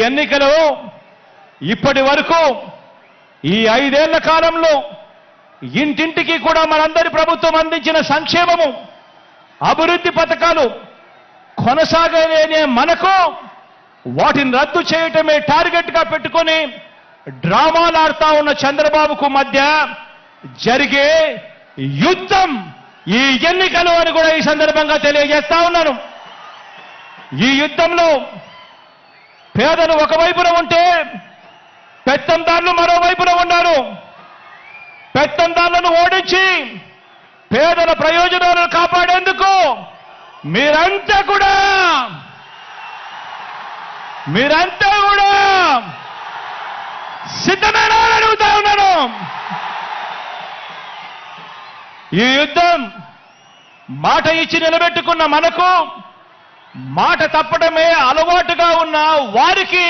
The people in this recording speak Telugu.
ఎన్నికలు ఇప్పటి వరకు ఈ 5 ఏళ్ల కాలంలో ఇంటింటికి కూడా మనందరి ప్రభుత్వం అందించిన సంక్షేమము అభివృద్ధి పథకాలు కొనసాగలేనే మనకు వాటిని రద్దు చేయటమే టార్గెట్ గా పెట్టుకొని డ్రామాలు ఆడుతా ఉన్న చంద్రబాబుకు మధ్య జరిగే యుద్ధం ఈ ఎన్నికలు అని కూడా ఈ సందర్భంగా తెలియజేస్తా ఉన్నాను. ఈ యుద్ధంలో పేదలు ఒకవైపున ఉంటే పెత్తందారులు మరోవైపున ఉన్నారు. పెత్తందారులను ఓడించి పేదల ప్రయోజనాలను కాపాడేందుకు మీరంతా కూడా సిద్ధమేనా అని అడుగుతా ఉన్నాను. ఈ యుద్ధం మాట ఇచ్చి నిలబెట్టుకున్న మనకు మాట తప్పడమే అలవాటుగా ఉన్న వారికి